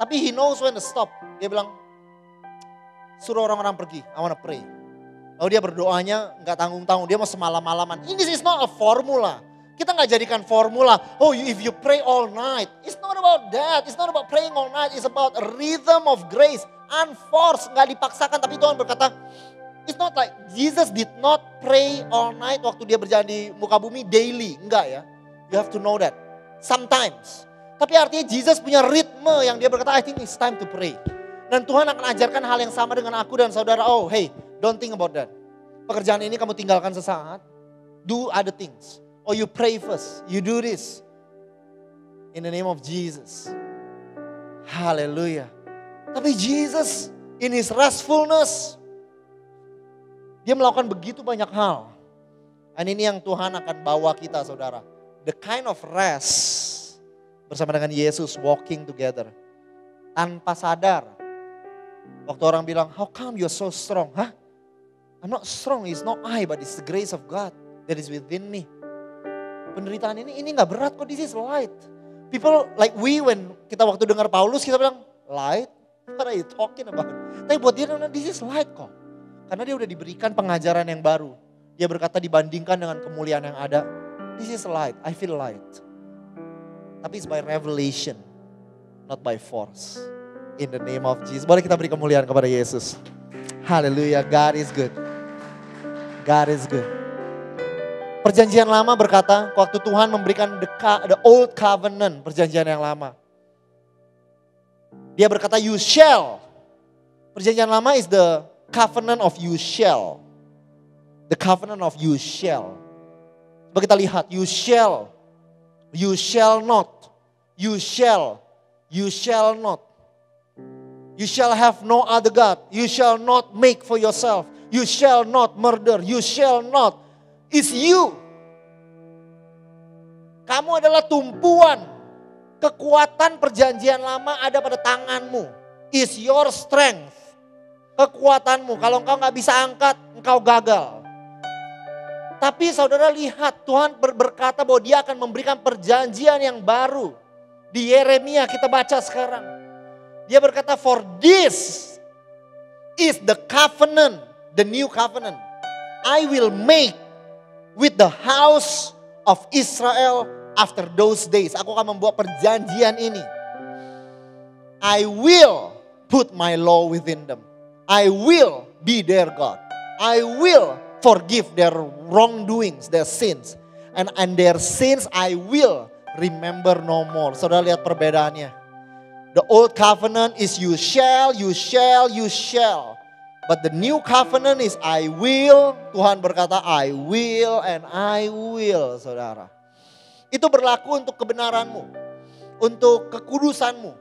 Tapi He knows when to stop. Dia bilang, suruh orang-orang pergi. I want to pray. Lalu dia berdoanya gak tanggung-tanggung. Dia mau semalam-malaman. This is not a formula. Kita gak jadikan formula. Oh, if you pray all night. It's not about that. It's not about praying all night. It's about a rhythm of grace. Unforced, gak dipaksakan. Tapi Tuhan berkata, it's not like Jesus did not pray all night waktu dia berjalan di muka bumi daily. Enggak ya. You have to know that. Sometimes. Tapi artinya Jesus punya ritme yang dia berkata, I think it's time to pray. Dan Tuhan akan ajarkan hal yang sama dengan aku dan saudara. Oh hey, don't think about that. Pekerjaan ini kamu tinggalkan sesaat. Do other things. Or you pray first. You do this. In the name of Jesus. Hallelujah. Tapi Jesus in His restfulness, Dia melakukan begitu banyak hal. Dan ini yang Tuhan akan bawa kita, saudara. The kind of rest bersama dengan Yesus walking together. Tanpa sadar. Waktu orang bilang, how come you're so strong? Hah? I'm not strong, it's not I, but it's the grace of God that is within me. Penderitaan ini gak berat kok, this is light. People like we, when kita waktu dengar Paulus, kita bilang, light? What are you talking about? Tapi buat dia, this is light kok. Karena dia udah diberikan pengajaran yang baru. Dia berkata dibandingkan dengan kemuliaan yang ada, this is light, I feel light. Tapi it's by revelation, not by force. In the name of Jesus. Boleh kita beri kemuliaan kepada Yesus. Haleluya, God is good. God is good. Perjanjian lama berkata, waktu Tuhan memberikan the old covenant, perjanjian yang lama. Dia berkata, you shall. Perjanjian lama is the covenant of you shall. The covenant of you shall. Coba kita lihat, you shall not, you shall not. You shall have no other God. You shall not make for yourself. You shall not murder. You shall not. It's you. Kamu adalah tumpuan. Kekuatan perjanjian lama ada pada tanganmu. It's your strength. Kekuatanmu. Kalau engkau gak bisa angkat, engkau gagal. Tapi saudara lihat, Tuhan berkata bahwa dia akan memberikan perjanjian yang baru. Di Yeremia kita baca sekarang. Dia berkata, for this is the covenant, the new covenant. I will make with the house of Israel after those days. Aku akan membuat perjanjian ini. I will put my law within them. I will be their God. I will forgive their wrongdoings, their sins. And their sins I will remember no more. Saudara lihat perbedaannya. The old covenant is you shall. But the new covenant is I will. Tuhan berkata I will and I will, saudara. Itu berlaku untuk kebenaranmu. Untuk kekudusanmu.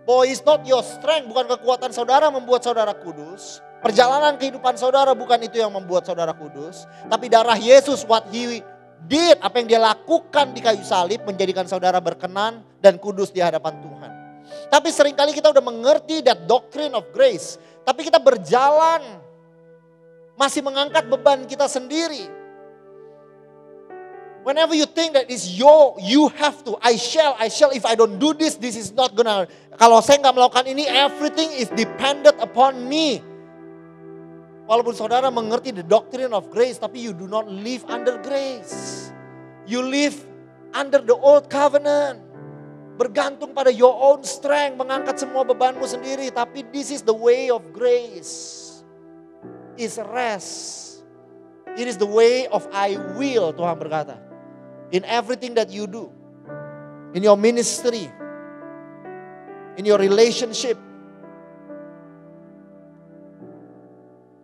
Bahwa it's not your strength, bukan kekuatan saudara membuat saudara kudus. Perjalanan kehidupan saudara bukan itu yang membuat saudara kudus. Tapi darah Yesus, what he did, apa yang dia lakukan di kayu salib menjadikan saudara berkenan dan kudus di hadapan Tuhan. Tapi seringkali kita udah mengerti that doctrine of grace. Tapi kita berjalan masih mengangkat beban kita sendiri. Whenever you think that is you have to, I shall, if I don't do this is not gonna. Kalau saya nggak melakukan ini, everything is dependent upon me. Walaupun saudara mengerti the doctrine of grace, tapi you do not live under grace. You live under the old covenant. Bergantung pada your own strength, mengangkat semua bebanmu sendiri. Tapi this is the way of grace. Is rest. It is the way of I will, Tuhan berkata. In everything that you do. In your ministry. In your relationship.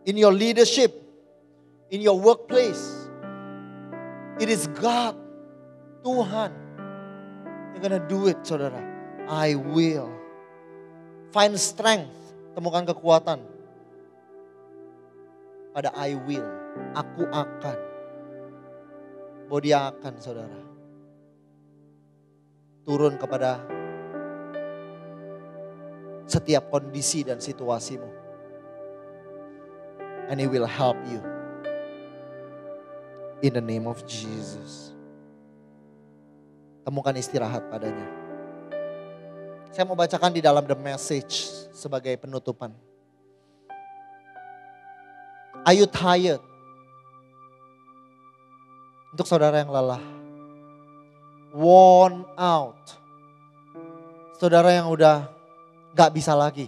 In your leadership. In your workplace. It is God, Tuhan. You're gonna do it, saudara. I will. Find strength. Temukan kekuatan. Pada I will. Aku akan. Bahwa dia akan, saudara. Turun kepada setiap kondisi dan situasimu. And he will help you. In the name of Jesus. Temukan istirahat padanya. Saya mau bacakan di dalam The Message sebagai penutupan. Are you tired? Untuk saudara yang lelah. Worn out. Saudara yang udah gak bisa lagi.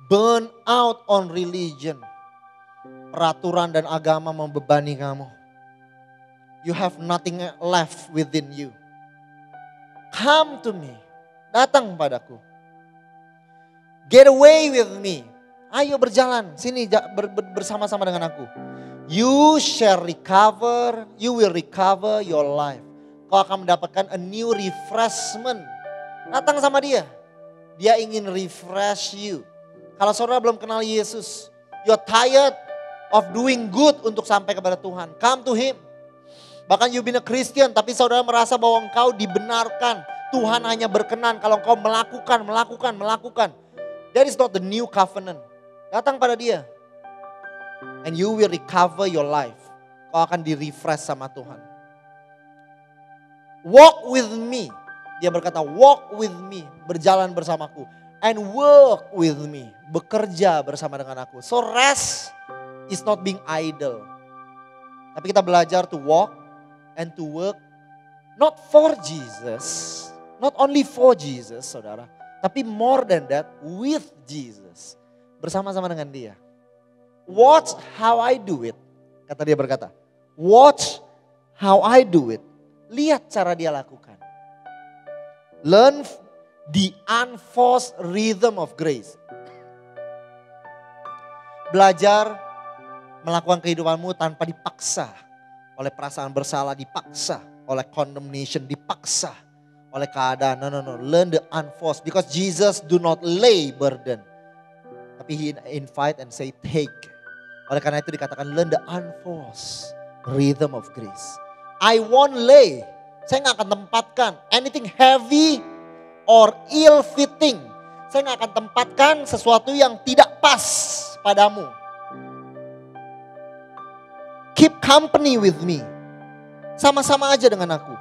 Burn out on religion. Peraturan dan agama membebani kamu. You have nothing left within you. Come to me. Datang padaku. Get away with me. Ayo berjalan. Sini bersama-sama dengan aku. You shall recover. You will recover your life. Kau akan mendapatkan a new refreshment. Datang sama dia. Dia ingin refresh you. Kalau saudara belum kenal Yesus. You're tired of doing good untuk sampai kepada Tuhan. Come to him. Bahkan you been a Christian tapi saudara merasa bahwa engkau dibenarkan. Tuhan hanya berkenan kalau engkau melakukan. That is not the new covenant. Datang pada dia. And you will recover your life. Kau akan di-refresh sama Tuhan. Walk with me. Dia berkata walk with me. Berjalan bersamaku. And work with me. Bekerja bersama dengan aku. So rest is not being idle. Tapi kita belajar to walk. And to work not for Jesus. Not only for Jesus, saudara. Tapi more than that, with Jesus. Bersama-sama dengan dia. Watch how I do it. Kata dia berkata, watch how I do it. Lihat cara dia lakukan. Learn the unforced rhythm of grace. Belajar melakukan kehidupanmu tanpa dipaksa. Oleh perasaan bersalah dipaksa. Oleh condemnation dipaksa. Oleh keadaan. No. Learn the unforced. Because Jesus do not lay burden. Tapi he invite and say take. Oleh karena itu dikatakan learn the unforced rhythm of grace. I won't lay. Saya gak akan tempatkan anything heavy or ill-fitting. Saya gak akan tempatkan sesuatu yang tidak pas padamu. Keep company with me. Sama-sama aja dengan aku.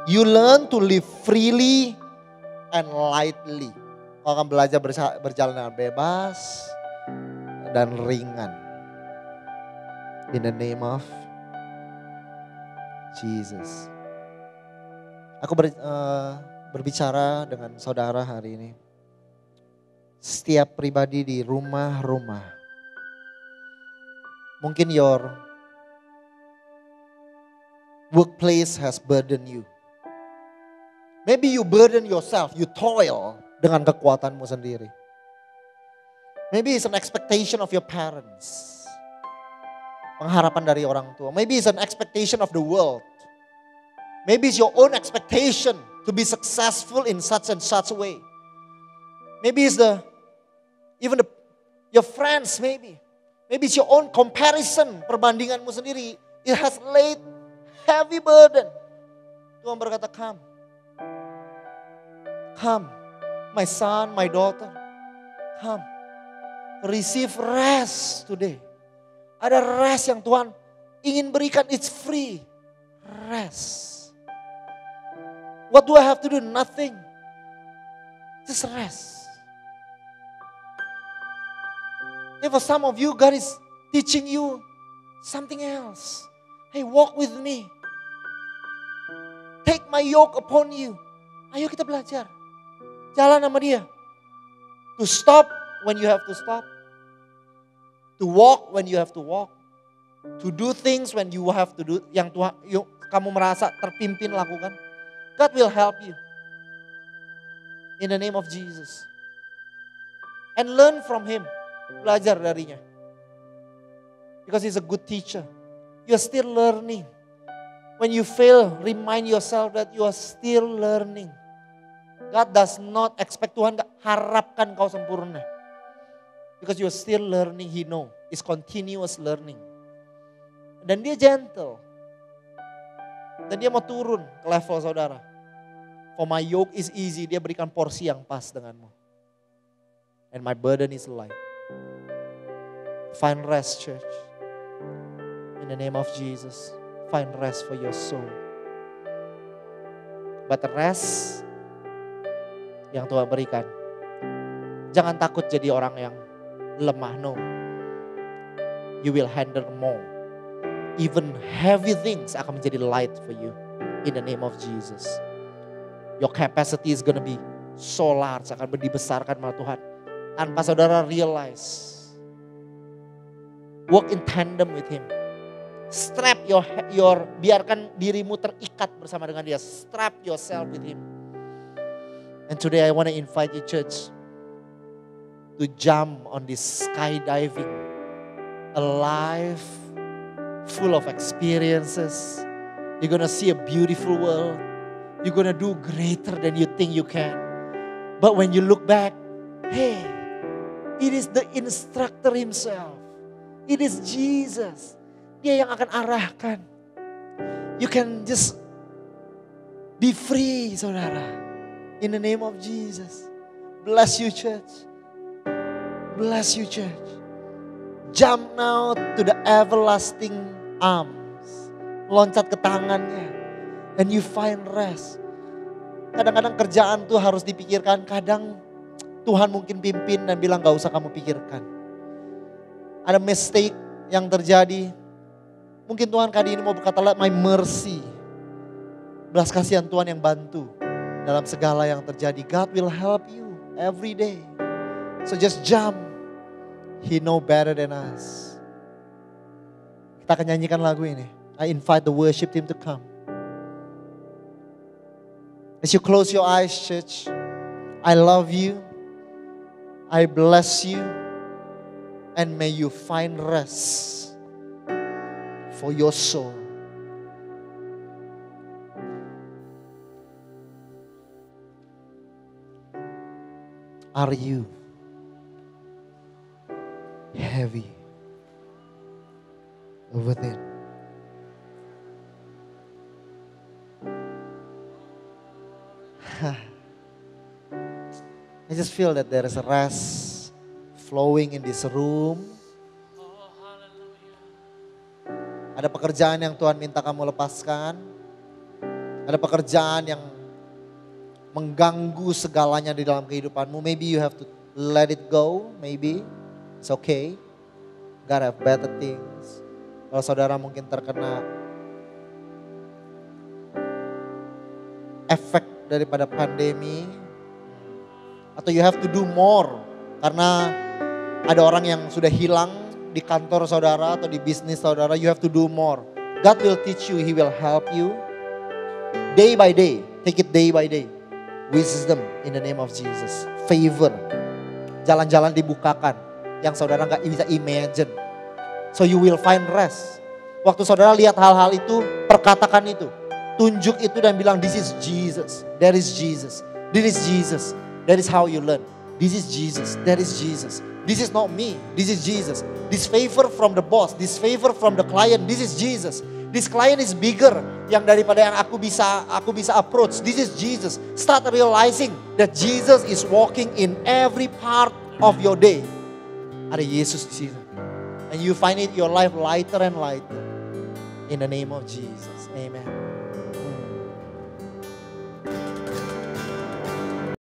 You learn to live freely and lightly. Kau akan belajar berjalan dengan bebas dan ringan. In the name of Jesus. Aku berbicara dengan saudara hari ini. Setiap pribadi di rumah-rumah. Mungkin your workplace has burdened you. Maybe you burden yourself, you toil dengan kekuatanmu sendiri. Maybe it's an expectation of your parents. Pengharapan dari orang tua. Maybe it's an expectation of the world. Maybe it's your own expectation to be successful in such and such a way. Maybe it's your friends maybe. Maybe it's your own comparison, perbandinganmu sendiri. It has laid heavy burden. Tuhan berkata, come. Come, my son, my daughter. Come. Receive rest today. Ada rest yang Tuhan ingin berikan, it's free. Rest. What do I have to do? Nothing. Just rest. For some of you, God is teaching you something else. Hey, walk with me. Take my yoke upon you. Ayo kita belajar. Jalan sama dia. To stop when you have to stop. To walk when you have to walk. To do things when you have to do. Yang Tuhan, kamu merasa terpimpin lakukan. God will help you. In the name of Jesus. And learn from Him. Belajar darinya. Because He's a good teacher. You are still learning. When you fail, remind yourself that you are still learning. God does not expect, Tuhan gak harapkan kau sempurna. Because you are still learning, He know. It's continuous learning. Dan dia gentle. Dan dia mau turun ke level saudara. For my yoke is easy. Dia berikan porsi yang pas denganmu. And my burden is light. Find rest, church. In the name of Jesus. Find rest for your soul. But the rest yang Tuhan berikan. Jangan takut jadi orang yang lemah. No. You will handle more. Even heavy things akan menjadi light for you. In the name of Jesus. Your capacity is gonna be so large. Akan dibesarkan oleh Tuhan. Tanpa saudara realize. Walk in tandem with Him. Strap biarkan dirimu terikat bersama dengan Dia. Strap yourself with Him. And today I want to invite you, church, to jump on this skydiving, a life full of experiences. You're gonna see a beautiful world. You're gonna do greater than you think you can. But when you look back, hey, it is the instructor Himself. It is Jesus. Dia yang akan arahkan. You can just be free, saudara. In the name of Jesus. Bless you, church. Bless you, church. Jump now to the everlasting arms. Loncat ke tangannya. And you find rest. Kadang-kadang kerjaan tuh harus dipikirkan. Kadang Tuhan mungkin pimpin dan bilang gak usah kamu pikirkan. Ada mistake yang terjadi. Mungkin Tuhan kali ini mau berkata, let my mercy. Belas kasihan Tuhan yang bantu dalam segala yang terjadi. God will help you every day. So just jump. He know better than us. Kita akan nyanyikan lagu ini. I invite the worship team to come. As you close your eyes, church, I love you. I bless you. And may you find rest for your soul. Are you heavy within? I just feel that there is a rest flowing in this room. Ada pekerjaan yang Tuhan minta kamu lepaskan. Ada pekerjaan yang mengganggu segalanya di dalam kehidupanmu. Maybe you have to let it go. Maybe it's okay. God have better things. Kalau saudara mungkin terkena efek daripada pandemi, atau you have to do more karena ada orang yang sudah hilang di kantor saudara atau di bisnis saudara, you have to do more. God will teach you, He will help you. Day by day, take it day by day. Wisdom in the name of Jesus. Favor. Jalan-jalan dibukakan yang saudara gak bisa imagine. So you will find rest. Waktu saudara lihat hal-hal itu, perkatakan itu. Tunjuk itu dan bilang, this is Jesus. There is Jesus. This is Jesus. That is how you learn. This is Jesus. That is Jesus. This is not me. This is Jesus. This favor from the boss. This favor from the client. This is Jesus. This client is bigger yang daripada yang aku bisa approach. This is Jesus. Start realizing that Jesus is walking in every part of your day. Ada Yesus di situ. And you find it your life lighter and lighter. In the name of Jesus. Amen.